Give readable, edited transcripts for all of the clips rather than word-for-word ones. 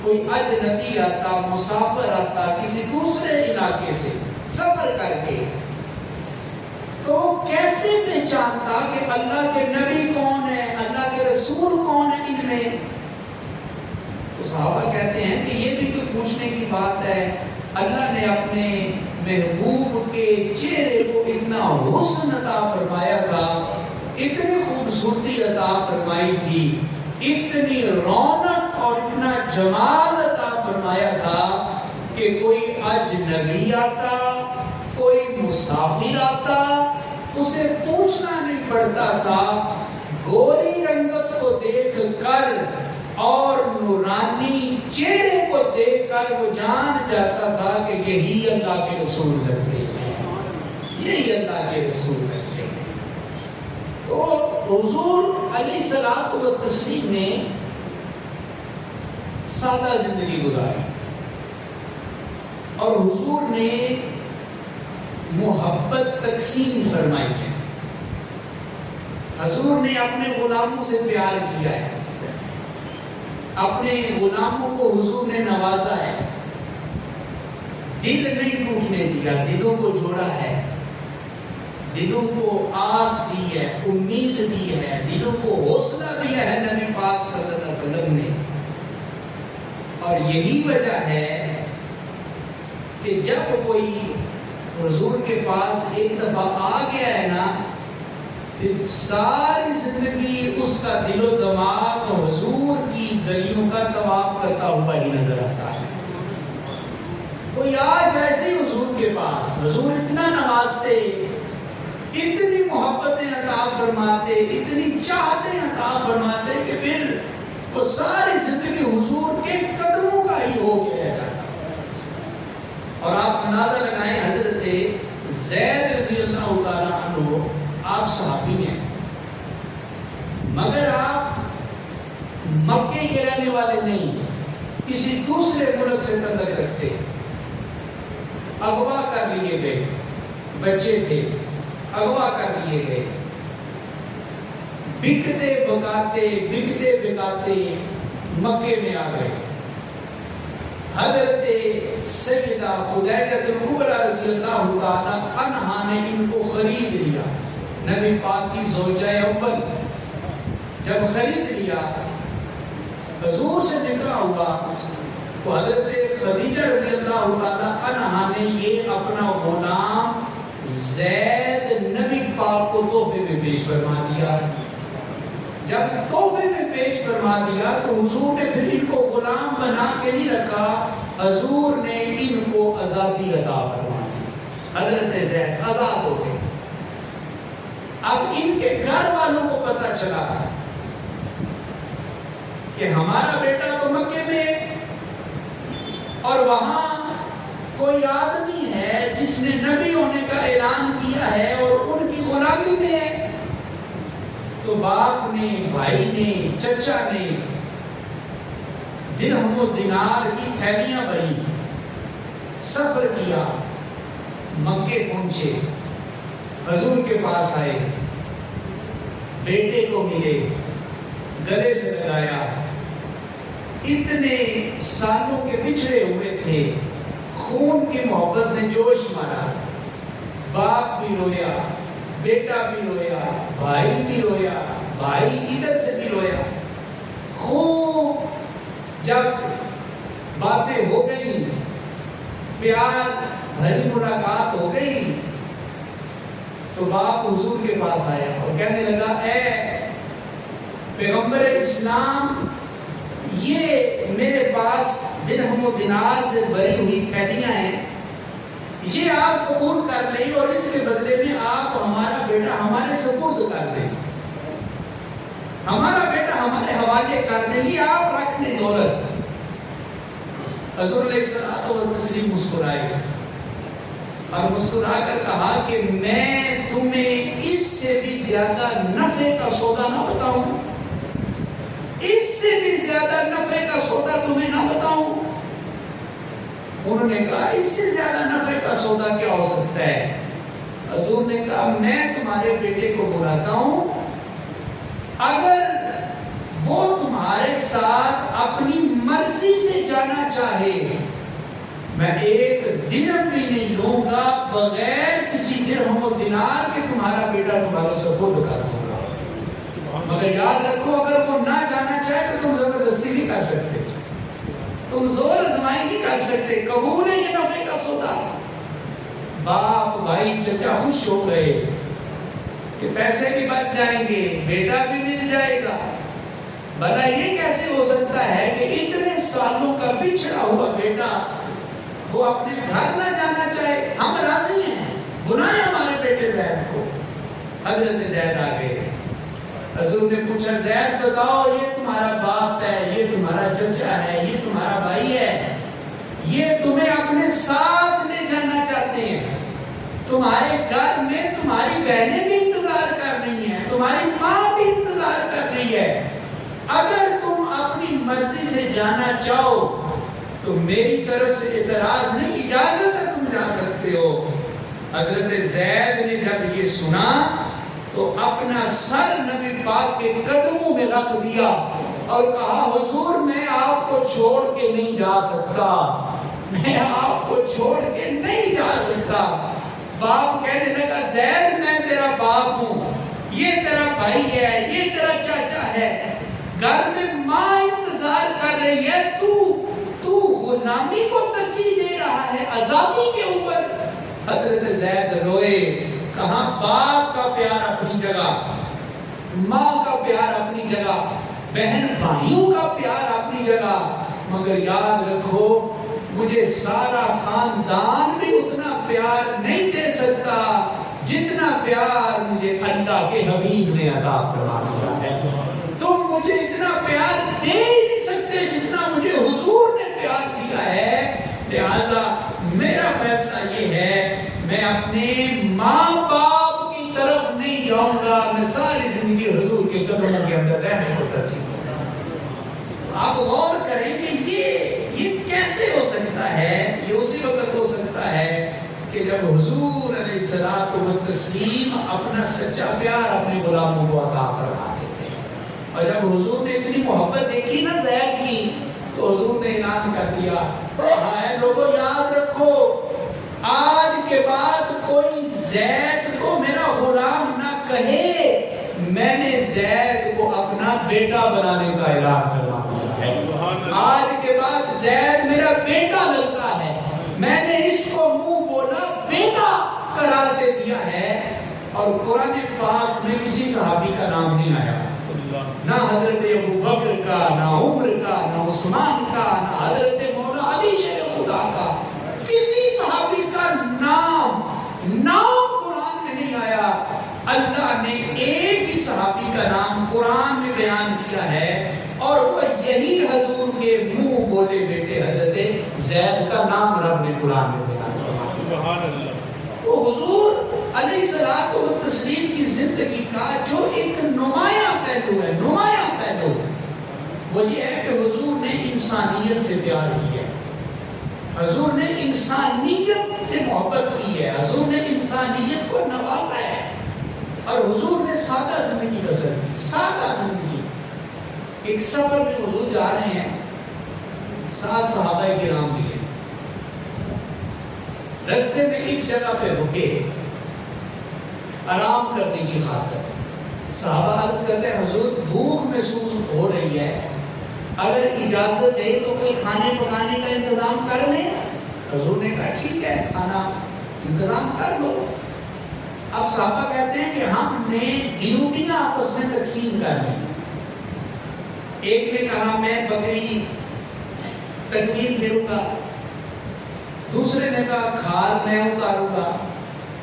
کوئی اجنبی آتا، مسافر آتا کسی دوسرے علاقے سے سفر کر کے، تو کیسے پہچانتا کہ اللہ کے نبی کون ہے، اللہ کے رسول کون ہے ان میں؟ تو صحابہ کہتے ہیں کہ یہ بھی کوئی پوچھنے کی بات ہے، اللہ نے اپنے محبوب کے چہرے کو اتنا حسن عطا فرمایا تھا، اتنی خوبصورتی عطا فرمائی تھی، اتنی رونق اور اتنا جمال عطا فرمایا تھا کہ کوئی اجنبی آتا، کوئی مسافر آتا، اسے پوچھنا نہیں پڑتا تھا، گوری رنگت کو دیکھ کر اور نورانی چہرے کو دیکھ کر وہ جان جاتا تھا کہ یہی اللہ کے رسول لگتے ہیں، یہی اللہ کے رسول لگتے ہیں۔ تو حضور علیہ الصلوۃ والتسلیم نے سادہ زندگی گزاری اور حضور نے محبت تقسیم فرمائی ہے، حضور نے اپنے غلاموں سے پیار کیا ہے، اپنے غلاموں کو حضور نے نوازا ہے، دل نہیں ٹوٹنے دیا، دلوں کو جوڑا ہے، دلوں کو آس دی ہے، امید دی ہے، دلوں کو حوصلہ دیا ہے نبی پاک صلی اللہ علیہ وسلم نے۔ اور یہی وجہ ہے کہ جب کوئی حضور کے پاس ایک دفعہ آ گیا ہے نا، پھر ساری زندگی اس کا دل و دماغ حضور کی گلیوں کا طواف کرتا ہوا ہی نظر آتا ہے۔ کوئی آج ایسے ہی حضور کے پاس، حضور اتنا نوازتے، اتنی محبتیں عطا فرماتے، اتنی چاہتیں عطا فرماتے کہ پھر وہ ساری زندگی حضور کے قدموں کا ہی ہو کے رہ جاتا۔ اور آپ اندازہ لگائیں، حضرت زید رضی اللہ تعالیٰ عنہ آپ صحابی ہیں، مگر آپ مکے کے رہنے والے نہیں، کسی دوسرے ملک سے تعلق رکھتے، اغوا کر لیے گئے، بچے تھے، اغوا کر لیے گئے، بکتے بکاتے مکے میں آ گئے۔ حضرت سیدہ خدیجہ کبریٰ رضی اللہ تعالیٰ عنہا نے ان کو خرید لیا، نبی پاک کی زوجہ اول۔ جب خرید لیا، حضور سے نکاح ہوا، تو حضرت خدیجہ رضی اللہ تعالیٰ عنہا نے یہ اپنا غلام زید نبی پاک کو تحفے میں پیش فرما دیا۔ جب تحفے میں پیش فرما دیا تو حضور نے پھر ان کو غلام بنا کے نہیں رکھا، حضور نے ان کو آزادی عطا فرما دی، حضرت زید آزاد ہو گئے۔ اب ان کے گھر والوں کو پتہ چلا کہ ہمارا بیٹا تو مکے میں اور وہاں کوئی آدمی ہے جس نے نبی ہونے کا اعلان کیا ہے اور ان کی غلامی میں ہے۔ تو باپ نے، بھائی نے، چچا نے درہم و دینار کی تھیلیاں بھری، سفر کیا، مکے پہنچے، حضور کے پاس آئے، بیٹے کو ملے، گلے سے لگایا، اتنے سالوں کے بچھڑے ہوئے تھے، خون کی محبت نے جوش مارا، باپ بھی رویا، بیٹا بھی رویا، بھائی بھی رویا، بھائی ادھر سے بھی رویا۔ خوب جب باتیں ہو گئی، پیار بھری ملاقات ہو گئی، تو باپ حضور کے پاس آیا اور کہنے لگا، اے پیغمبر اسلام، یہ میرے پاس درہم و دینار سے بھری ہوئی تھیلیاں ہیں، یہ آپ قبول کر لیں اور اس کے بدلے میں آپ ہمارا بیٹا ہمارے سپرد کر دیں، ہمارا بیٹا ہمارے حوالے کر دیں، یہ آپ رکھ لیں دولت۔ حضور علیہ الصلوۃ والتسلیم مسکرائے اور مسکرا کر کہا کہ میں تمہیں اس سے بھی زیادہ نفع کا سودا نہ بتاؤں، اس سے بھی زیادہ نفع کا سودا تمہیں نہ بتاؤں؟ انہوں نے کہا اس سے زیادہ نفع کا سودا کیا ہو سکتا ہے؟ حضور نے کہا میں تمہارے بیٹے کو بلاتا ہوں، اگر وہ تمہارے ساتھ اپنی مرضی سے جا جانا چاہے میں ایک درہم بھی نہیں لوں گا بغیر کسی درہم و دینار کے تمہارا بیٹا تمہارے سپرد کر دوں گا۔ مگر یاد رکھو اگر وہ نہ جانا چاہے تو تم زبردستی نہیں کر سکتے، تم زور آزمائی نہیں کر سکتے، قبول ہے یہ نفع کا سودا۔ باپ بھائی چچا خوش ہو گئے کہ پیسے بھی بچ جائیں گے، بیٹا بھی مل جائے گا۔ بھلا یہ کیسے ہو سکتا ہے کہ اتنے سالوں کا بچھڑا ہوا بیٹا وہ اپنے گھر نہ جانا چاہے؟ ہم راضی ہیں، بلائیں ہمارے بیٹے زید کو۔ حضرت زید آ گئے، حضور نے پوچھا زید بتاؤ یہ تمہارا باپ ہے، یہ تمہارا چچا ہے، یہ تمہارا بھائی ہے، یہ تمہیں اپنے ساتھ لے جانا چاہتے ہیں، تمہارے گھر میں تمہاری بہنیں بھی انتظار کر رہی ہیں، تمہاری ماں بھی انتظار کر رہی ہے، اگر تم اپنی مرضی سے جانا چاہو تو میری طرف سے اعتراض نہیں، اجازت ہے، تم جا سکتے ہو۔ حضرت زید نے جب یہ سنا تو اپنا سر نبی پاک کے قدموں میں رکھ دیا اور کہا حضور میں آپ کو چھوڑ کے نہیں جا سکتا، میں آپ کو چھوڑ کے نہیں جا سکتا۔ باپ کہنے لگا زید میں تیرا باپ ہوں، یہ تیرا بھائی ہے، یہ تیرا چاچا ہے، گھر میں ماں انتظار کر رہی ہے، تو غلامی کو ترجیح دے رہا ہے آزادی کے اوپر۔ حضرت زید روئے، کہاں باپ کا پیار اپنی جگہ، ماں کا پیار اپنی جگہ، بہن بھائیوں کا پیار اپنی جگہ، مگر یاد رکھو مجھے سارا خاندان بھی اتنا پیار نہیں دے سکتا جتنا پیار مجھے اللہ کے حبیب نے عطا فرما دیا ہے۔ تم مجھے اتنا پیار دے ہی نہیں سکتے جتنا مجھے حضور نے پیار دیا ہے، لہذا میرا فیصلہ یہ ہے میں اپنے ماں باپ کی طرف نہیں جاؤں گا، میں ساری زندگی حضور کے قدموں کے اندر رہنے کو ترجیح دوں گا۔ آپ غور کریں کہ یہ کیسے ہو سکتا ہے؟ یہ اسی وقت ہو سکتا ہے کہ جب حضور علیہ الصلوۃ والتسلیم اپنا سچا پیار اپنے غلاموں کو عطا فرما دیتے ہیں، اور جب حضور نے اتنی محبت دیکھی نا زید کی تو حضور نے اعلان کر دیا اے لوگوں یاد رکھو آج کے بعد کوئی زید کو میرا غلام نہ کہے، میں نے زید کو اپنا بیٹا بنانے کا اعلان فرما دیا ہے۔ آج کے بعد زید میرا بیٹا لگتا ہے، میں نے اس کو منہ بولا بیٹا قرار دے دیا ہے۔ اور قرآن پاک میں کسی صحابی کا نام نہیں آیا، نہ حضرت ابو بکر کا، نہ عمر کا، نہ عثمان کا، نہ حضرت مولا علی شیر خدا کا، کسی صحابی کا نام قرآن میں نہیں آیا۔ اللہ نے ایک ہی صحابی کا نام قرآن میں بیان کیا ہے اور وہ یہی حضور کے منہ بولے بیٹے حضرت زید کا نام رب نے قرآن میں بیان کیا۔ سبحان اللہ۔ تو حضور علیہ الصلوۃ والتسلیم کی زندگی کا جو ایک نمایاں پہلو ہے، نمایاں پہلو وہ یہ ہے کہ حضور نے انسانیت سے پیار کیا ہے، حضور نے انسانیت سے محبت کی ہے، حضور نے انسانیت کو نوازا ہے، اور حضور نے سادہ زندگی بسر کی، سادہ زندگی۔ ایک سفر میں حضور جا رہے ہیں، 7 صحابہ کرام بھی ہیں، رستے میں ایک جگہ پہ رکے آرام کرنے کی خاطر۔ صحابہ عرض کرتے ہیں حضور بھوک محسوس ہو رہی ہے، اگر اجازت ہے تو کوئی کھانے پکانے کا انتظام کر لیں۔ حضور نے کہا ٹھیک ہے کھانا انتظام کر لو۔ اب صحابہ کہتے ہیں کہ ہم نے ڈیوٹیاں آپس میں تقسیم کر لی۔ ایک نے کہا میں بکری تکمیل دوں گا، دوسرے نے کہا کھال میں اتاروں گا،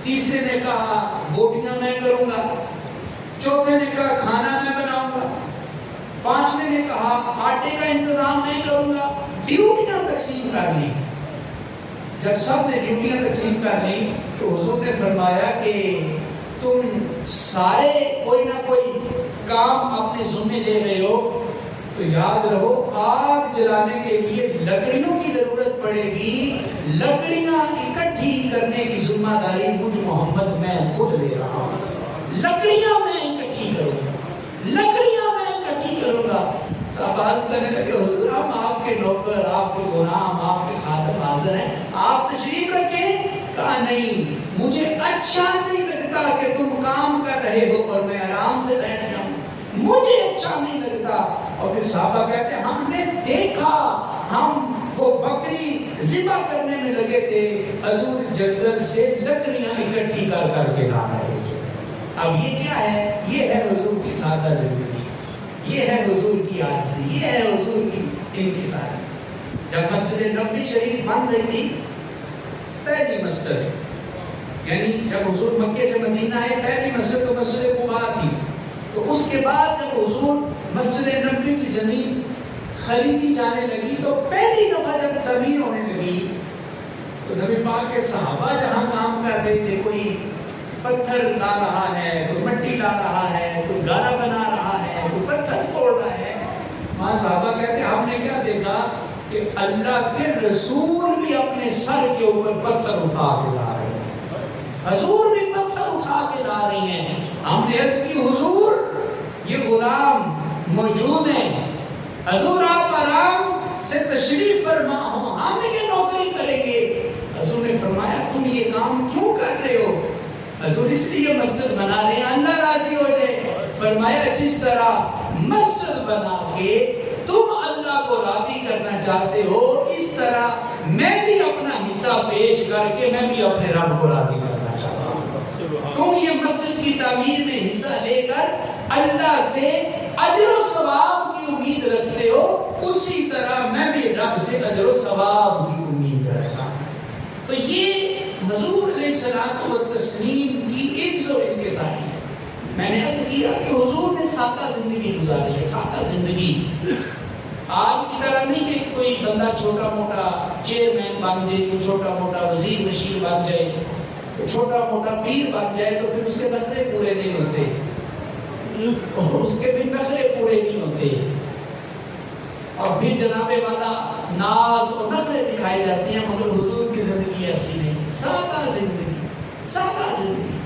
تیسرے نے کہا بوٹیاں میں کروں گا، چوتھے نے کہا کھانا میں بناؤں گا، پانچویں نے کہا آٹے کا انتظام میں کروں گا۔ ڈیوٹیاں تقسیم کر لی۔ جب سب نے ڈیوٹیاں تقسیم کر لی تو حضور نے فرمایا کہ تم سارے کوئی نہ کوئی کام اپنے ذمہ لے رہے ہو تو یاد رہو آگ جلانے کے لیے لکڑیوں کی ضرورت پڑے گی، لکڑیاں اکٹھی کرنے کی ذمہ داری مجھ محمد میں خود لے رہا ہوں، لکڑیاں میں اکٹھی کروں گا، لکڑیاں میں اکٹھی کروں گا۔ صحابہ عرض کرنے لگے حضور ہم آپ کے نوکر، آپ کے غلام آپ کے خادم حاضر ہیں، آپ تشریف رکھیں۔ کہا نہیں، مجھے اچھا نہیں لگتا کہ تم کام کر رہے ہو اور میں آرام سے بیٹھ جاؤں، مجھے اچھا نہیں لگتا۔ اور پھر صحابہ کہتے ہیں ہم نے دیکھا، ہم وہ بکری ذبح کرنے میں لگے تھے، حضور جنگل سے لکڑیاں اکٹھی کر کر کے لا رہے تھے۔ اب یہ کیا ہے؟ یہ ہے حضور کی سادہ زندگی، یہ ہے حضور کی عاجزی، یہ ہے حضور کی انکساری۔ جب مسجد نبوی شریف بن رہی تھی، پہلی مسجد، یعنی جب حضور مکے سے مدینہ آئے، پہلی مسجد تو مسجد قباء تھی، تو اس کے بعد جب حضور مسجد نبوی کی زمین خریدی جانے لگی تو پہلی دفعہ جب تعمیر ہونے لگی تو نبی پاک کے صحابہ جہاں کام کر رہے تھے، کوئی پتھر لا رہا ہے، کوئی مٹی لا رہا ہے، کوئی گارا بنا رہا ہے، کوئی پتھر توڑ رہا ہے، وہاں صحابہ کہتے ہیں ہم نے کیا دیکھا کہ اللہ کے رسول بھی اپنے سر کے اوپر پتھر اٹھا کے لا رہے ہیں، حضور بھی پتھر اٹھا کے لا رہی ہیں۔ ہم نے عرض کی حضور یہ غلام موجود ہیں، حضور آپ آرام سے تشریف فرما ہو، ہم یہ نوکری کریں گے۔ حضور نے فرمایا تم یہ کام کیوں کر رہے ہو؟ حضور اس لیے مسجد بنا رہے ہیں اللہ راضی ہو جائے۔ فرمایا جس طرح مسجد بنا کے تم اللہ کو راضی کرنا چاہتے ہو، اس طرح میں بھی اپنا حصہ پیش کر کے میں بھی اپنے رب کو راضی کرنا چاہتا ہوں۔ تم یہ مسجد کی تعمیر میں حصہ لے کر اللہ سے اجر و ثواب کی امید رکھتے ہو، اسی طرح میں بھی رب سے اجر و ثواب کی امید رکھتا ہوں۔ تو یہ حضور علیہ الصلوۃ والتسلیم کی عز و انکساری ہے۔ میں نے عرض کیا کہ حضور نے سادہ زندگی گزاری ہے، سادہ زندگی۔ آج کی طرح نہیں کہ کوئی بندہ چھوٹا موٹا چیئرمین بن جائے، کوئی چھوٹا موٹا وزیر مشیر بن جائے، کوئی چھوٹا موٹا پیر بن جائے تو پھر اس کے نخرے پورے نہیں ہوتے، اس کے بھی نخرے پورے نہیں ہوتے، اور پھر جناب والا ناز اور نخرے دکھائے جاتے ہیں۔ مگر حضور کی زندگی ایسی نہیں، سادہ زندگی، سادہ زندگی۔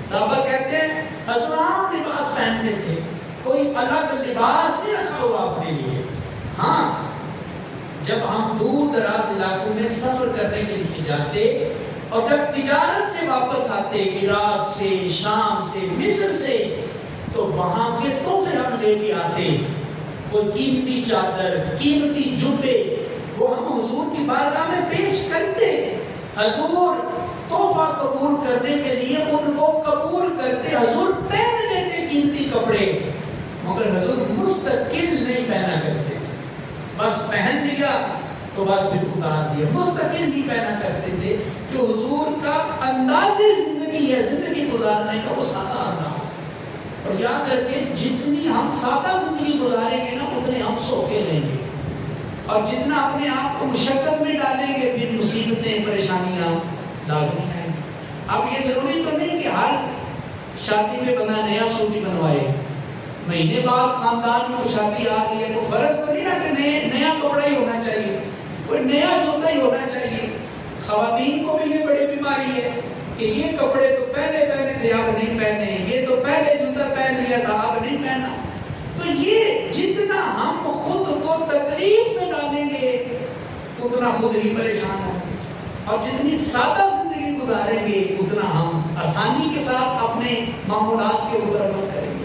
صحابہ کہتے ہیں حضور عام لباس پہنتے تھے، کوئی الگ لباس نہیں رکھا ہوا اپنے لیے۔ ہاں جب ہم دور دراز علاقوں میں سفر کرنے کے لیے جاتے اور جب تجارت سے واپس آتے، عراق سے، شام سے، مصر سے، تو وہاں کے تحفے ہم لے کے آتے، کوئی قیمتی چادر، قیمتی جبے، وہ ہم حضور کی بارگاہ میں پیش کرتے۔ حضور تحفہ قبول کرنے کے لیے ان کو قبول کرتے، حضور پہن لیتے قیمتی کپڑے، مگر حضور مستقل نہیں پہنا کرتے، بس پہن لیا تو بس پھر اتار دیا، مستقل نہیں پہنا کرتے تھے۔ جو حضور کا انداز زندگی ہے، زندگی گزارنے کا، وہ سادہ انداز ہے۔ اور یاد رکھیں جتنی ہم سادہ زندگی گزاریں گے نا اتنے ہم سوکھے رہیں گے، اور جتنا اپنے آپ کو مشقت میں ڈالیں گے پھر مصیبتیں پریشانیاں لازمی آئیں گی۔ اب یہ ضروری تو نہیں کہ ہر شادی میں بندہ نیا سوٹ ہی بنوائے، مہینے بعد خاندان میں شادی آ گئی ہے تو فرض تو نہیں نا کہ نیا کپڑا ہی ہونا چاہیے، کوئی نیا جوتا ہی ہونا چاہیے۔ خواتین کو بھی یہ بڑی بیماری ہے کہ یہ کپڑے تو پہلے پہنے تھے اب نہیں پہنے، یہ تو پہلے جوتا پہن لیا تھا اب نہیں پہنا۔ تو یہ جتنا ہم خود کو تکلیف میں ڈالیں گے اتنا خود ہی پریشان ہوں گے، اور جتنی سادہ زندگی گزاریں گے اتنا ہم آسانی کے ساتھ اپنے معمولات کے اوپر عمل کریں گے۔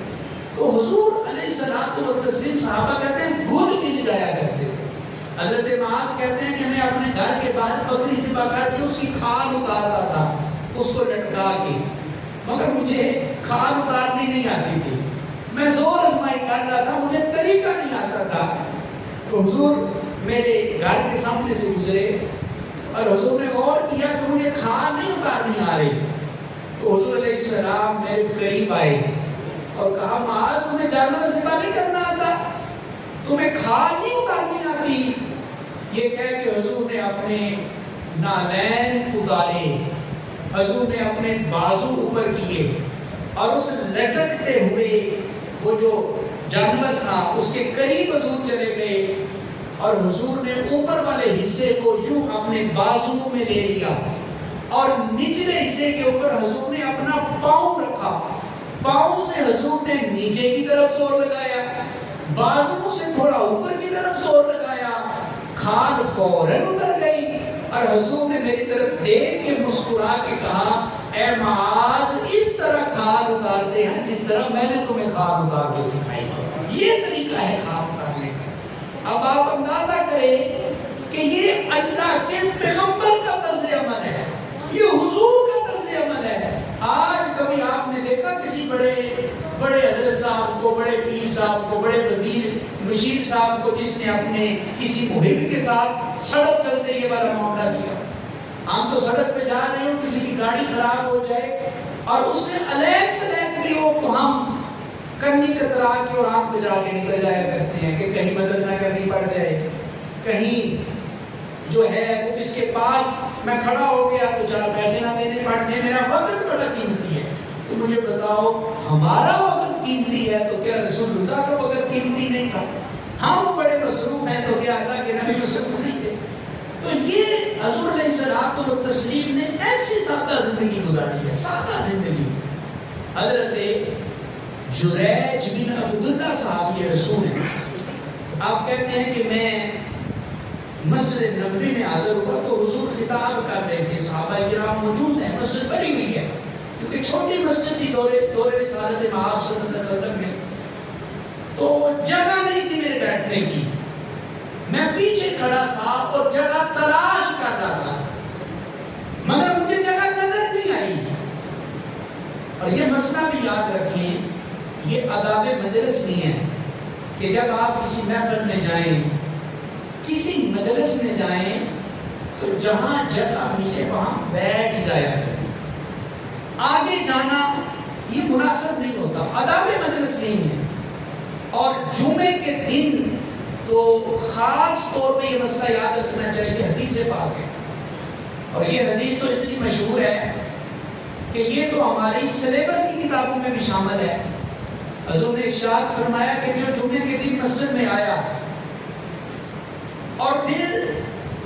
تو حضور علیہ الصلوۃ والتسلیم صحابہ کہتے ہیں گھل مل جایا کرتے تھے۔ حضرت معاذ کہتے ہیں کہ میں اپنے گھر کے باہر بکری ذبح کر کے اس کی کھال اتارتا تھا، اس کو لٹکا کے، مگر مجھے کھال اتارنی نہیں آتی تھی، میں زور آزمائی کر رہا تھا، مجھے طریقہ نہیں آتا تھا۔ تو حضور میرے گھر کے سامنے سے گزرے اور حضور نے غور کیا کہ مجھے کھال نہیں اتارنی آ رہی، تو حضور علیہ السلام میرے قریب آئے اور کہا معاذ تمہیں جانور ذبح نہیں کرنا آتا، تمہیں کھال نہیں اتارنی آتی؟ یہ کہہ کے حضور نے اپنے نالین اتارے، حضور نے اپنے بازو اوپر کیے اور اس لٹکتے ہوئے وہ جو جانور تھا اس کے قریب حضور چلے گئے اور حضور نے اوپر والے حصے کو یوں اپنے بازو میں لے لیا اور نچلے حصے کے اوپر حضور نے اپنا پاؤں رکھا، پاؤں سے حضور نے نیچے کی طرف زور لگایا، بازو سے تھوڑا اوپر کی طرف زور لگایا، کھال فوراً اتر گئی اور حضور نے میری طرف دیکھ کے مسکرا کے کہا اے معاذ اس طرح کھال اتارتے ہیں جس طرح میں نے تمہیں کھال اتار کے سکھائی. یہ طریقہ ہے کھال اتارنے کا. اب آپ اندازہ کریں کہ یہ اللہ کے پیغمبر کا طرز عمل ہے, یہ حضور کا طرز عمل ہے. آج کبھی آپ نے دیکھا کسی بڑے حضرت صاحب کو, بڑے پیر صاحب کو, بڑے وزیر مشیر صاحب کو جس نے اپنے کسی مہم کے ساتھ سڑک چلتے یہ والا معاملہ کیا؟ ہم تو سڑک پہ جا رہے ہوں, کسی کی گاڑی خراب ہو جائے اور اس سے الیک سلیک بھی ہو تو ہم کنی کترا کے اور آنکھ بچا کے نکل جایا کرتے ہیں کہ کہیں مدد نہ کرنی پڑ جائے, کہیں جو ہے وہ اس کے پاس میں کھڑا ہو گیا تو 4 پیسے نہ دینے پڑ جائے. میرا وقت بڑا قیمتی ہے. تو مجھے بتاؤ ہمارا وقت قیمتی ہے تو کیا رسول اللہ کا وقت قیمتی نہیں تھا؟ ہم بڑے مصروف ہیں تو کیا اللہ کے نبی مصروف نہیں تھے؟ تو یہ حضور علیہ الصلوۃ والتسلیم نے ایسی سادہ زندگی گزاری ہے, سادہ زندگی. حضرت جریج بن عبداللہ صاحب یہ رسول ہیں. آپ کہتے ہیں کہ میں مسجد نبوی میں حاضر ہوا تو حضور خطاب کر رہے تھے, صحابہ کرام موجود ہیں, مسجد بھری ہوئی ہے کیونکہ چھوٹی مسجد تھی دور رسالت مآب صلی اللہ علیہ وسلم میں, تو جگہ نہیں تھی میرے بیٹھنے کی. میں پیچھے کھڑا تھا اور جگہ تلاش کر رہا تھا مگر مجھے جگہ نظر نہیں آئی. اور یہ مسئلہ بھی یاد رکھیں, یہ آداب مجلس بھی ہیں کہ جب آپ کسی محفل میں جائیں, کسی مجلس میں جائیں تو جہاں جگہ ملے وہاں بیٹھ جایا کریں. آگے جانا یہ مناسب نہیں ہوتا, آداب مجلس نہیں ہے. اور جمعے کے دن تو خاص طور پہ یہ مسئلہ یاد رکھنا چاہیے, حدیث پاک ہے اور یہ حدیث تو اتنی مشہور ہے کہ یہ تو ہماری سلیبس کی کتابوں میں بھی شامل ہے. حضور نے ارشاد فرمایا کہ جو جمعے کے دن مسجد میں آیا اور پھر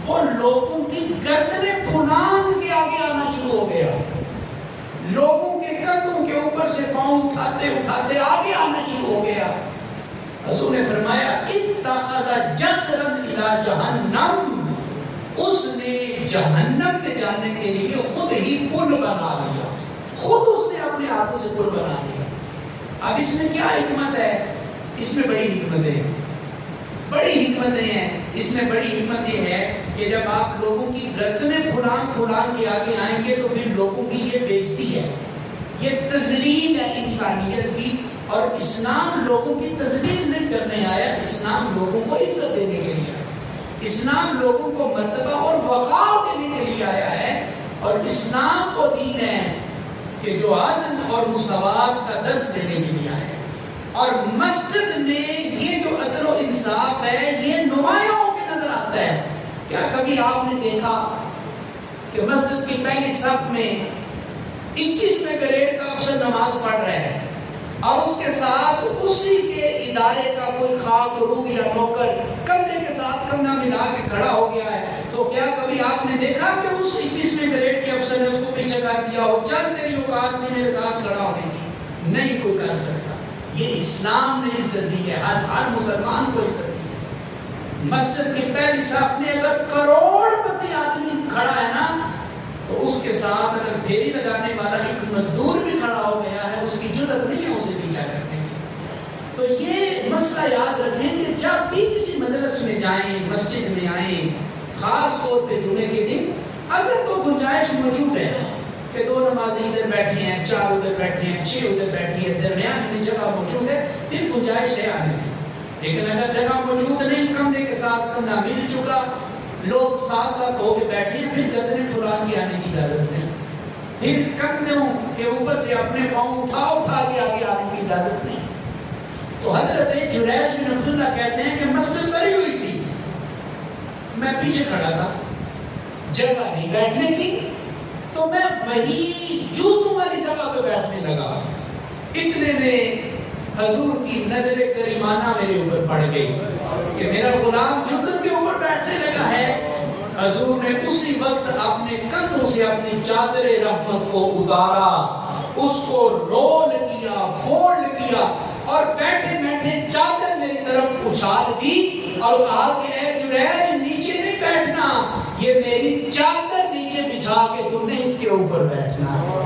وہ لوگوں کی گردنیں پھلانگ کے آگے آنا شروع ہو گیا, لوگوں کے کندھوں کے اوپر سے پاؤں اٹھاتے اٹھاتے آگے آنا شروع ہو گیا. حضور نے فرمایا اتخذ جسرا الی جہنم, اس نے جہنم میں جانے کے لیے خود ہی پل بنا لیا, خود اس نے اپنے ہاتھوں سے پل بنا لیا. اب اس میں کیا حکمت ہے؟ اس میں بڑی حکمتیں ہیں, بڑی حکمتیں ہیں. اس میں بڑی حکمت یہ ہے کہ جب آپ لوگوں کی گردنیں پھلانگ کے آگے آئیں گے تو پھر لوگوں کی یہ بےزتی ہے, یہ تذلیل ہے انسانیت کی. اور اسلام لوگوں کی تذلیل نہیں کرنے آیا, اسلام لوگوں کو عزت دینے کے لیے آیا, اسلام لوگوں کو مرتبہ اور وقار دینے کے لیے آیا ہے. اور اسلام کو دین ہے کہ جو عدل اور مساوات کا درس دینے کے لیے آیا ہے. اور مسجد میں یہ جو عدل و انصاف ہے یہ نمایاں ہو کے نظر آتا ہے. کیا کبھی آپ نے دیکھا کہ مسجد کی پہلی صف میں 21ویں گریڈ کا افسر نماز پڑھ رہا ہے اور اس کے ساتھ اسی کے ادارے کا کوئی خاک روح یا نوکر کندھے کے ساتھ کندھا ملا کے کھڑا ہو گیا ہے, تو کیا کبھی آپ نے دیکھا کہ اس 21ویں گریڈ کے افسر نے اس کو پیچھے کر دیا ہو, چل تیری اوقات نہیں میرے ساتھ کھڑا ہونے کی؟ نہیں کوئی کر سکتا. یہ اسلام نے عزت دی ہے, ہر مسلمان کو عزت دی ہے. مسجد کی پہلی صف میں اگر کروڑ پتی آدمی کھڑا ہے نا تو اس کے ساتھ اگر پھیری لگانے والا ایک مزدور بھی کھڑا ہو گیا ہے, اس کی جرأت نہیں ہے اسے پیچھا کرنے کی. تو یہ مسئلہ یاد رکھیں کہ جب بھی کسی مدرس میں جائیں, مسجد میں آئیں, خاص طور پہ جمعے کے دن اگر تو گنجائش موجود ہے کہ 2 نمازی ادھر بیٹھے ہیں, 4 ادھر بیٹھے ہیں, 6 ادھر بیٹھی ہے, درمیان میں جگہ موجود ہے, پھر گنجائش ہے آنے کی. لیکن اگر جگہ موجود نہیں, کندھے کے ساتھ کندھا مل چکا, لوگ ساتھ ساتھ ہو کے بیٹھے ہیں, پھر گردنیں پھلان کے آنے کی اجازت نہیں, پھر کندھوں کے اوپر سے اپنے پاؤں اٹھا کے آگے آنے کی اجازت نہیں. تو حضرت جریج بن عبداللہ کہتے ہیں کہ مسجد بھری ہوئی تھی, میں پیچھے کھڑا تھا, جگہ نہیں بیٹھنے کی, تو میں وہی جوتوں والی جگہ پہ بیٹھنے لگا. اتنے میں حضور کی نظر کریمانہ میرے اوپر پڑ گئی کہ میرا غلام جوتوں کے اوپر بیٹھنے لگا ہے. حضور نے اسی وقت اپنے کندھوں سے اپنی چادر رحمت کو اتارا, اس کو رول کیا, فولڈ کیا اور بیٹھے بیٹھے چادر میری طرف اچھال دی اور کہا کہ اے جریج نیچے یہ میری چادر نیچے بچھا کے تم نے اس کے اوپر بیٹھنا ہے،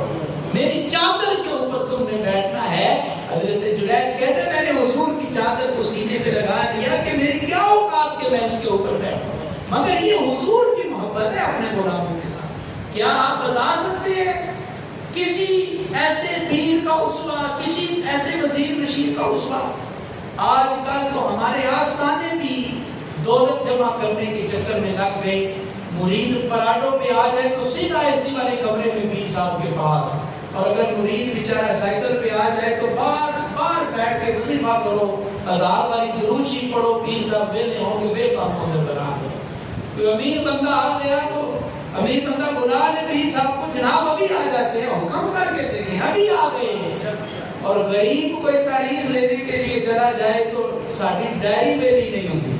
میری چادر کے اوپر تم نے بیٹھنا ہے۔ حضرت جریج کہتے ہیں میں نے حضور کی چادر کو سینے پہ لگا لیا کہ میری کیا اوقات کہ میں اس کے اوپر بیٹھوں، مگر یہ حضور کی محبت ہے اپنے غلاموں کے ساتھ۔ کیا آپ بتا سکتے ہیں کسی ایسے پیر کا اسوہ، کسی ایسے وزیر رشید کا اسوہ؟ آج کل تو ہمارے آستانے بھی دولت جمع کرنے کے چکر میں لگ گئے، مرید پراڈو پہ آ جائے تو سیدھا اسی والے کمرے میں پیر صاحب کے پاس، اور اگر مرید بیچارہ سائیکل پہ آ جائے تو بار بار بیٹھ کے وظیفہ کرو، 1000 والی درود شریف پڑھو، پیر صاحب ویلے ہوں گے، پھر کام ہونے بنا دو۔ کوئی امیر بندہ آ گیا تو امیر بندہ بلا لے پیر صاحب کو، جناب ابھی آ جاتے ہیں، حکم کر کے دیکھیں ابھی آ گئے ہیں۔ اور غریب کوئی تاریخ لینے کے لیے چلا جائے تو ساری ڈائری میں بھی نہیں ہوگی،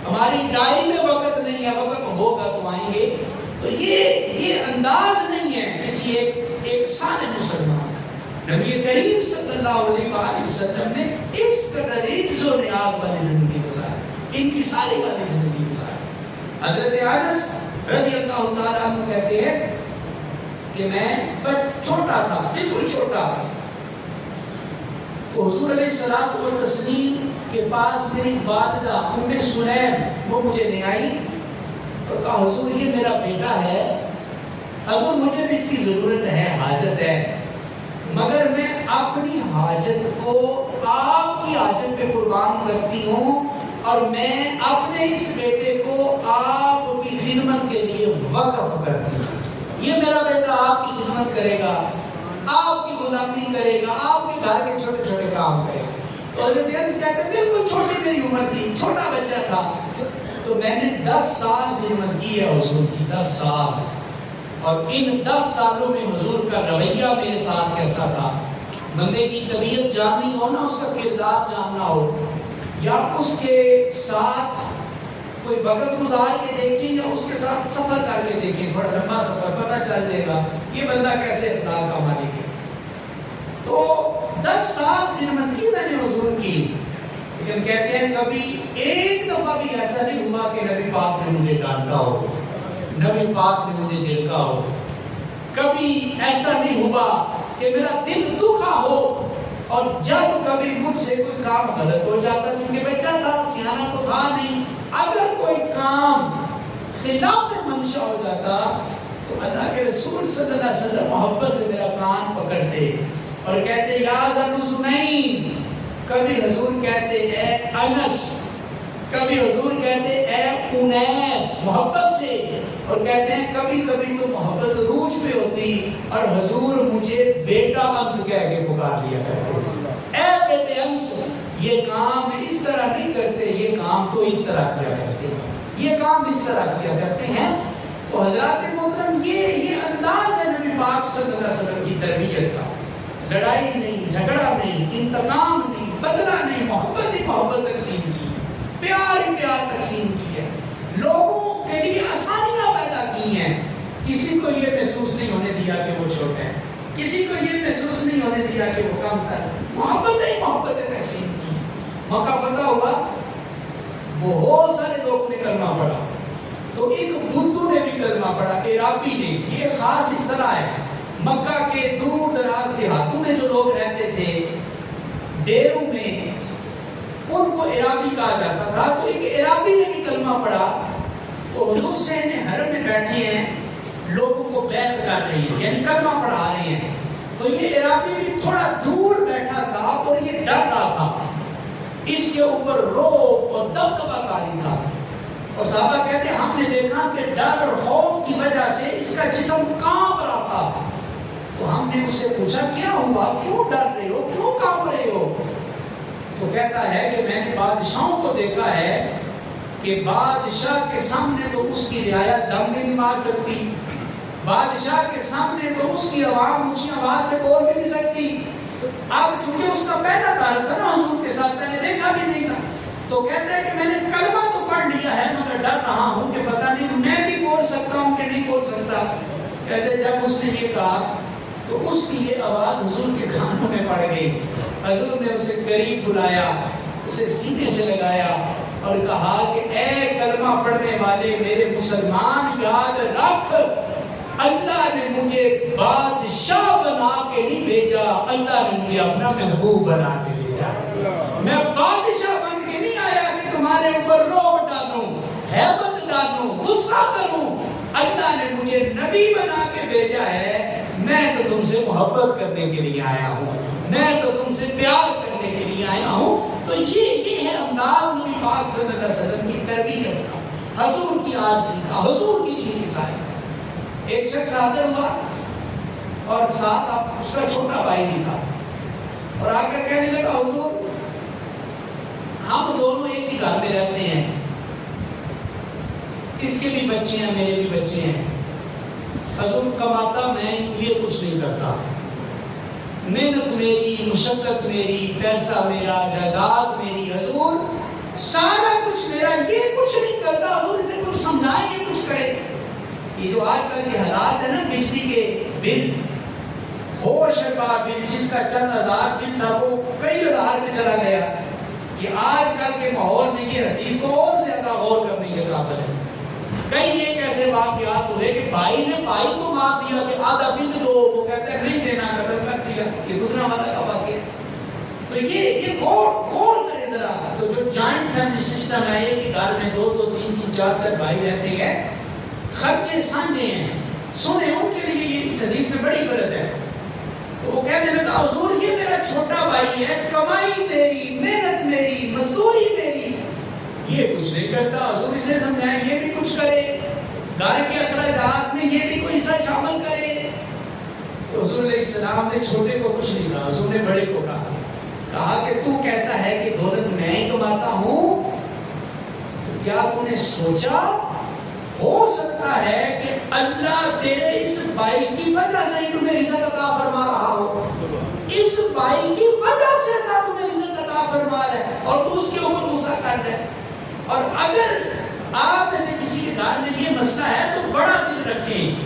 ہماری ڈائری میں وقت نہیں ہے، وقت ہوگا تو آئیں گے۔ تو یہ انداز نہیں ہے کسی ایک سارے مسلمان۔ نبی کریم صلی اللہ علیہ وآلہ وسلم نے اس قدر عجز و نیاز والی زندگی گزاری، انکساری والی زندگی گزاری۔ حضرت انس رضی اللہ تعالیٰ عنہ کہتے ہیں کہ میں بڑا چھوٹا تھا، بالکل چھوٹا تھا، تو حضور علیہ الصلوۃ والتسلیم کے پاس میری والدہ ام سلیم وہ مجھے لے آئی اور کہا حضور یہ میرا بیٹا ہے، حضور مجھے بھی اس کی ضرورت ہے، حاجت ہے، مگر میں اپنی حاجت کو آپ کی حاجت پہ قربان کرتی ہوں، اور میں اپنے اس بیٹے کو آپ کی خدمت کے لیے وقف کرتی ہوں۔ یہ میرا بیٹا آپ کی خدمت کرے گا، آپ کی غلامی کرے گا، آپ کے گھر کے چھوٹے چھوٹے کام کرے گا۔ تو حضرت انس کہتے ہیں بالکل چھوٹی میری عمر تھی، چھوٹا بچہ تھا، تو میں نے 10 سال خدمت کی ہے حضور کی، 10 سال، اور ان 10 سالوں میں حضور کا رویہ میرے ساتھ کیسا تھا۔ بندے کی طبیعت جاننی ہو نا، اس کا کردار جاننا ہو، یا اس کے ساتھ کوئی وقت گزار کے دیکھیں یا اس کے ساتھ سفر کر کے دیکھیں، تھوڑا لمبا سفر، پتہ چل جائے گا یہ بندہ کیسے اخلاق کا مالک ہے۔ تو 10 سال خدمت کی میں نے حضور کی، لیکن کہتے ہیں کبھی ایک دفعہ بھی ایسا نہیں ہوا کہ نبی پاک نے مجھے ڈانٹا ہو، نبی پاک نے مجھے جھڑکا ہو، کبھی ایسا نہیں ہوا کہ میرا دل دکھا ہو، اور جب کبھی مجھ سے کوئی کام غلط ہو جاتا، کیونکہ بچہ تھا، سیانا تو تھا نہیں، اگر کوئی کام خلاف منشا ہو جاتا تو اللہ کے رسول صلی اللہ علیہ وسلم محبت سے میرا کان پکڑتے اور کہتے یا ذوالنورین، کبھی حضور کہتے اے انس، کبھی حضور کہتے اے انیس محبت سے، اور کہتے ہیں کبھی کبھی تو محبت روج پہ ہوتی اور حضور مجھے بیٹا انس کہہ کے پکار لیا کرتے، اے بیٹے انس، یہ کام اس طرح نہیں کرتے، یہ کام تو اس طرح کیا کرتے ہیں، یہ کام اس طرح کیا کرتے ہیں۔ تو حضرات محترم یہ انداز ہے نبی پاک صلی اللہ علیہ وسلم کی تربیت کا، لڑائی نہیں، جھگڑا نہیں، انتقام نہیں، بدلہ نہیں، محبت ہی محبت تقسیم کی، پیار ہی پیار تقسیم کی ہے، لوگوں کے لیے آسانیاں پیدا کی ہیں، کسی کو یہ محسوس نہیں ہونے دیا کہ وہ چھوٹا ہے، کسی کو یہ محسوس نہیں ہونے دیا کہ وہ کم تر، محبت ہی محبت تقسیم کی۔ مکہ فتح ہوا، بہت سارے لوگوں نے کلمہ پڑھا، تو ایک بدھو نے بھی کلمہ پڑھا، عرابی نے، یہ خاص اس طرح ہے، مکہ کے دور دراز دیہاتوں میں جو لوگ رہتے تھے، ڈیروں میں، ان کو عرابی کہا جاتا تھا، تو ایک عرابی نے بھی کلمہ پڑھا، تو حضور صحن حرم میں بیٹھے ہیں، لوگوں کو بیعت کر رہی ہیں، یعنی کلمہ پڑھا رہے ہیں، تو یہ عرابی بھی تھوڑا دور بیٹھا تھا اور یہ ڈر رہا تھا، اس کے اوپر روب اور دبدبہ طاری تھا، اور صحابہ کہتے ہیں ہم نے دیکھا کہ ڈر اور خوف کی وجہ سے اس کا جسم کانپ رہا تھا، تو ہم نے اس سے پوچھا کیا ہوا، کیوں ڈر رہے ہو، کیوں کانپ رہے ہو؟ تو کہتا ہے کہ میں نے بادشاہوں کو دیکھا ہے کہ بادشاہ کے سامنے تو اس کی رعایا دم بھی نہیں مار سکتی، بادشاہ کے سامنے تو اس کی عوام اونچی آواز سے بول بھی نہیں سکتی، اب چونکہ اس کا پہلا تعلق تھا نا حضور کے ساتھ، میں نے دیکھا بھی نہیں تھا، تو کہتا ہے کہ میں نے کلمہ تو پڑھ لیا ہے مگر ڈر رہا ہوں کہ پتہ نہیں میں بھی بول سکتا ہوں کہ نہیں بول سکتا۔ کہتے جب اس نے یہ کہا تو اس کی یہ آواز حضور کے کانوں میں پڑ گئی، حضور نے اسے قریب بلایا، اسے سینے سے لگایا اور کہا کہ اے کلمہ پڑھنے والے میرے مسلمان، یاد رکھ اللہ نے مجھے بادشاہ بنا کے نہیں بھیجا، اللہ نے مجھے اپنا محبوب بنا کے بھیجا۔ میں بادشاہ بن کے نہیں آیا کہ تمہارے اوپر رعب ڈالوں، ہیبت ڈالوں، غصہ کروں۔ اللہ نے مجھے نبی بنا کے بھیجا ہے، میں تو تم سے محبت کرنے کے لیے آیا ہوں، میں تو تم سے پیار کرنے کے لیے آیا ہوں۔ تو یہ ہے انداز نبی پاک صلی اللہ علیہ وسلم کی تربیت کا، حضور کی عاجزی کا، حضور کی انکساری کا۔ ایک شخص حاضر ہوا اور ساتھ اس کا چھوٹا بھائی بھی تھا، اور آ کر کہنے لگا حضور ہم دونوں ایک ہی گھر میں رہتے ہیں، اس کے بھی بچے ہیں میرے بھی بچے ہیں، حضور کماتا میں یہ کچھ نہیں کرتا، محنت میری، مشقت میری، پیسہ میرا، جائیداد میری، حضور سارا کچھ میرا، یہ کچھ نہیں کرتا، حضور اسے کچھ سمجھائیں، یہ کچھ کرے۔ یہ جو آج کل کے حالات ہے نا، بجلی کے بل، ہوش کا بل جس کا چند ہزار بل تھا وہ کئی ہزار میں چلا گیا، یہ آج کل کے ماحول میں یہ حدیث کو اور زیادہ غور کرنے کے قابل ہے۔ کئی ایک ایسے واقعات ہوئے کہ بھائی نے بھائی کو مار دیا کہ آدھا بل دو، وہ کہتا ہے نہیں دینا، قتل کر دیا، یہ دوسرا والا کا واقعہ ہے۔ تو یہ غور کرے ذرا، تو جو جوائنٹ فیملی سسٹم ہے، ایک ہی گھر میں دو دو تین تین چار چار بھائی رہتے ہیں، خرچے سانجے ہیں، سنے ان کے لیے یہ اس حدیث میں بڑی برکت ہے۔ تو وہ کہنے لگا حضور یہ میرا چھوٹا بھائی ہے، کمائی میری، محنت میری، مزدوری میری، یہ کچھ نہیں کرتا، حضور اسے سمجھائیں یہ بھی کچھ کرے، گھر کے اخراجات میں یہ بھی کوئی حصہ شامل کرے۔ تو حضور علیہ السلام نے چھوٹے کو کچھ نہیں کہا، حضور نے بڑے کو کہا کہ تو کہتا ہے کہ دولت میں ہی کماتا ہوں، تو کیا تو نے سوچا ہو سکتا ہے کہ اللہ تیرے اس بھائی کی وجہ سے ہی تمہیں رزق عطا فرما رہا ہو، اس بھائی کی وجہ سے اللہ تمہیں رزق عطا فرما رہا ہے اور تو اس کے اوپر غصہ کر رہا ہے۔ اور اگر آپ میں سے کسی کے گھر میں یہ مسئلہ ہے تو بڑا دل رکھیں،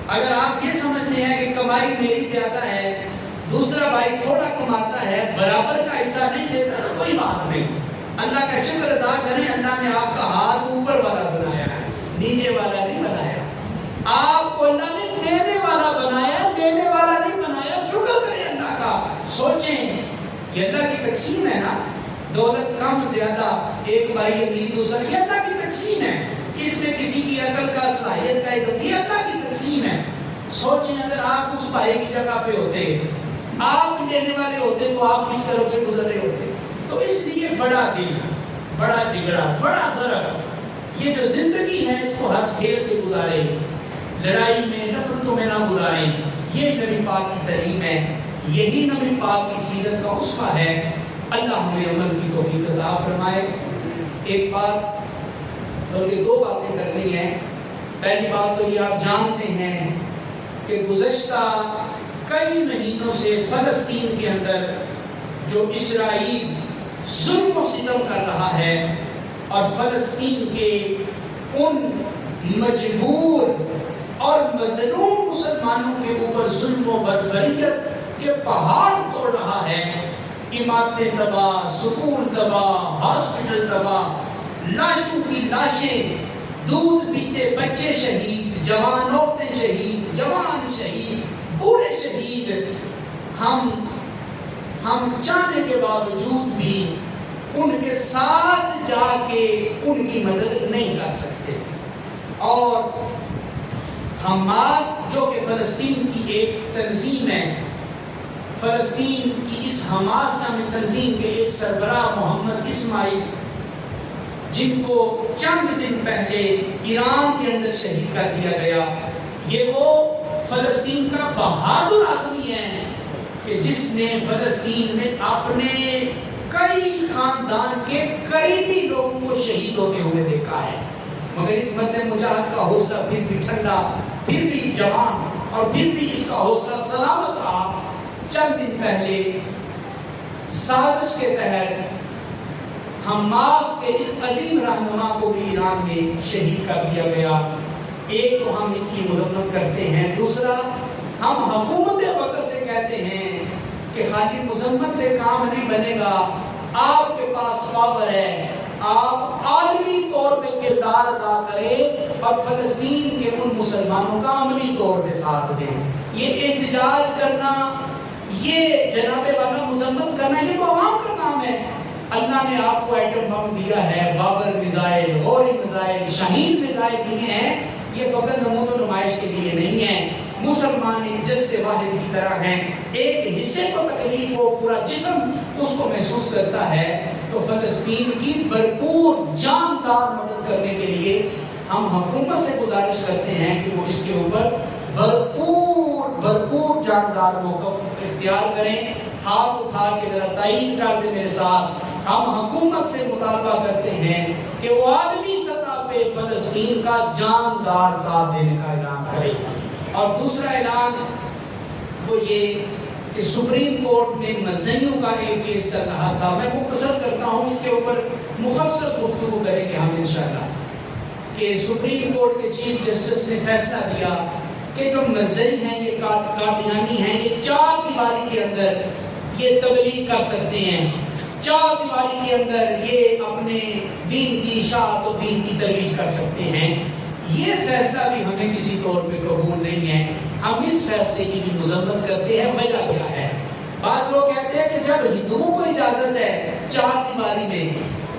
اگر آپ یہ سمجھتے ہیں کہ کمائی میری زیادہ ہے، دوسرا بھائی تھوڑا کماتا ہے، برابر کا حصہ نہیں دیتا، تو کوئی بات نہیں، اللہ کا شکر ادا کریں، اللہ نے آپ کا ہاتھ اوپر والا بنایا ہے، نیچے والا نہیں بنایا، آپ کو اللہ نے دینے والا بنایا، دینے والا نہیں بنایا۔ شکر کریں اللہ کا، سوچیں یہ اللہ کی تقسیم ہے نا، دولت کم زیادہ، ایک بھائی امیر دوسرا، یہ اللہ کی تقسیم ہے، اس میں کسی کی عقل کا صلاحیت کا یہ اللہ کی تقسیم ہے۔ سوچیں اگر آپ اس بھائی کی جگہ پہ ہوتے، آپ لینے والے ہوتے تو آپ کس طرف سے گزر رہے ہوتے؟ تو اس لیے بڑا دل، بڑا جگڑا، بڑا ضرر، یہ جو زندگی ہے اس کو ہنس کھیل کے گزاریں، لڑائی میں نفرتوں میں نہ گزاریں، یہ نبی پاک کی تعلیم ہے، یہی نبی پاک کی سیرت کا اسوہ ہے۔ اللہ ہمیں عمل کی توفیق عطا فرمائے۔ ایک بات بلکہ دو باتیں کرنی ہیں۔ پہلی بات تو یہ آپ جانتے ہیں کہ گزشتہ کئی مہینوں سے فلسطین کے اندر جو اسرائیل ظلم و ستم کر رہا ہے اور فلسطین کے ان مجبور اور مظلوم مسلمانوں کے اوپر ظلم و بربریت کے پہاڑ توڑ رہا ہے، عمارتیں تباہ، سکول تباہ، ہاسپٹل تباہ، لاشوں کی لاشیں، دودھ پیتے بچے شہید، جوان عورتیں شہید، جوان شہید، بوڑھے شہید۔ ہم چاہنے کے باوجود بھی ان کے ساتھ جا کے ان کی مدد نہیں کر سکتے، اور حماس جو کہ فلسطین کی ایک تنظیم ہے، فلسطین کی اس حماس نامی تنظیم کے ایک سربراہ محمد اسماعیل، جن کو چند دن پہلے ایران کے اندر شہید کر دیا گیا، یہ وہ فلسطین کا بہادر آدمی ہے کہ جس نے فلسطین میں اپنے کئی خاندان کے قریبی لوگوں کو شہید ہوتے ہوئے دیکھا ہے، مگر اس مرد مجاہد کا حوصلہ پھر بھی ٹھنڈا، پھر بھی جوان، اور پھر بھی اس کا حوصلہ سلامت رہا۔ چند دن پہلے سازش کے تحت حماس کے اس عظیم رہنما کو بھی ایران میں شہید کر دیا گیا۔ ایک تو ہم اس کی مذمت کرتے ہیں، دوسرا ہم حکومت وقت سے کہتے ہیں کہ خالی مذمت سے کام نہیں بنے گا، آپ کے پاس پاور ہے، آپ عالمی طور پہ کردار ادا کریں اور فلسطین کے ان مسلمانوں کا عملی طور پہ ساتھ دیں. یہ احتجاج کرنا، یہ جناب والا مذمت کرنا، یہ تو عوام کا کام ہے. اللہ نے آپ کو ایٹم بم دیا ہے، بابر میزائل، غوری میزائل، شاہین میزائل دیے ہیں. یہ فقط نمود و نمائش کے لیے نہیں ہے. مسلمان ایک جسد واحد کی طرح ہیں. ایک حصے کو تکلیف ہو پورا جسم اس کو محسوس کرتا ہے. تو فلسطین کی بھرپور جاندار مدد کرنے کے لیے ہم حکومت سے گزارش کرتے ہیں کہ وہ اس کے اوپر بھرپور جاندار موقف اختیار کریں. ہاتھ اٹھا کے ذرا تائید کر دیں میرے ساتھ. ہم حکومت سے مطالبہ کرتے ہیں کہ وہ عالمی سطح پہ فلسطین کا جاندار ساتھ دینے کا اعلان کرے. اور دوسرا اعلان وہ یہ کہ سپریم کورٹ میں مزیوں کا ایک کیس چل رہا تھا. میں مختصر کرتا ہوں، اس کے اوپر مفصل گفتگو کریں گے ہم انشاءاللہ. کہ سپریم کورٹ کے چیف جسٹس نے فیصلہ دیا کہ جو مزی ہیں، یہ قادیانی ہیں، یہ 4 دیواری کے اندر یہ تبلیغ کر سکتے ہیں. 4 دیواری کے اندر یہ اپنے دین کی اشاعت و دین کی ترویج کر سکتے ہیں. یہ فیصلہ بھی ہمیں کسی طور پہ قبول نہیں ہے. ہم اس فیصلے کی بھی مذمت کرتے ہیں. وجہ کیا ہے؟ بعض لوگ کہتے ہیں کہ جب ہندوؤں کو اجازت ہے 4 دیواری میں،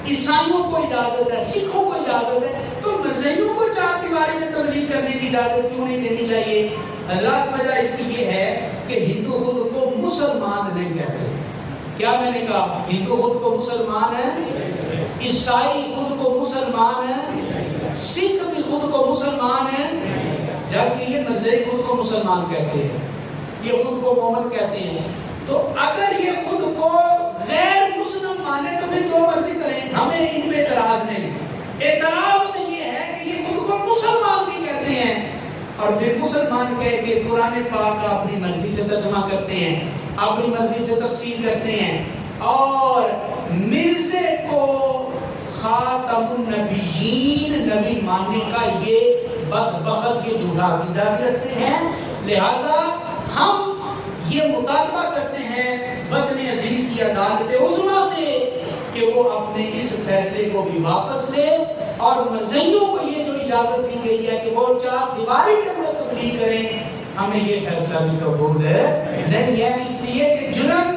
عیسائیوں کو اجازت ہے، سکھوں کو اجازت ہے، تو مزیوں کو 4 دیواری میں تبلیغ کرنے کی اجازت کیوں نہیں دینی چاہیے؟ حضرات وجہ اس کی یہ ہے کہ ہندو خود کو مسلمان نہیں کہتے. کیا میں نے کہا؟ ہندو خود کو مسلمان ہے، عیسائی خود کو مسلمان ہے، سکھ بھی خود کو مسلمان ہے، جبکہ یہ مذہب خود کو مسلمان کہتے ہیں، یہ خود کو مومن کہتے ہیں. تو اگر یہ خود کو غیر مسلم مانے تو پھر جو مرضی کریں، ہمیں ان میں اعتراض نہیں. اعتراض میں یہ ہے کہ یہ خود کو مسلمان بھی کہتے ہیں اور پھر مسلمان کہہ کے قرآن پاک کا اپنی مرضی سے ترجمہ کرتے ہیں، اپنی مرضی سے تفسیر کرتے ہیں، اور مرزے کو خاتم النبیین نبی ماننے کا یہ بدبخت یہ جھوٹا عقیدہ بھی رکھتے ہیں. لہذا ہم یہ مطالبہ کرتے ہیں وطن عزیز کی عدالت عظمیٰ سے کہ وہ اپنے اس فیصلے کو بھی واپس لے اور مزیوں کو یہ جو اجازت دی گئی ہے کہ وہ 4 دیواری کے اندر تبلیغ کریں، ہمیں یہ فیصلہ بھی قبول نہیں ہے. اس لیے کہ جرم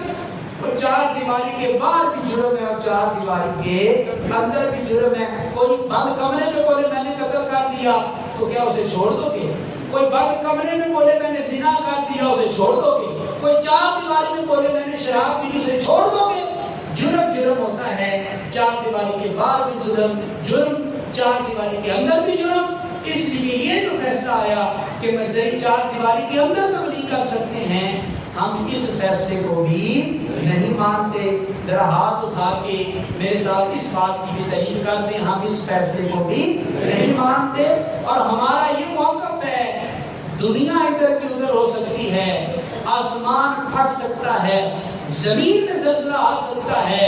4 دیواری کے باہر بھی جرم ہے اور 4 دیواری کے اندر بھی جرم ہے. کوئی بند کمرے میں بولے میں نے قتل کر دیا تو کیا اسے چھوڑ دو گے؟ کوئی بند کمرے میں بولے میں نے زنا کر دیا اسے چھوڑ دو گے؟ کوئی 4 دیواری میں بولے میں نے شراب پی اسے چھوڑ دو گے؟ جرم ہوتا ہے. 4 دیواری کے باہر بھی جرم، 4 دیواری کے اندر بھی جرم. اس لیے یہ جو فیصلہ آیا کہ مزید 4 دیواری کے اندر تبلیغ کر سکتے ہیں، ہم اس فیصلے کو بھی نہیں مانتے. ذرا ہاتھ اٹھا کے میرے ساتھ اس بات کی بھی تائید کرتے ہیں، ہم اس فیصلے کو بھی نہیں مانتے. اور ہمارا یہ موقف ہے، دنیا ادھر کی ادھر ہو سکتی ہے، آسمان پھٹ سکتا ہے، زمین میں زلزلہ آ سکتا ہے،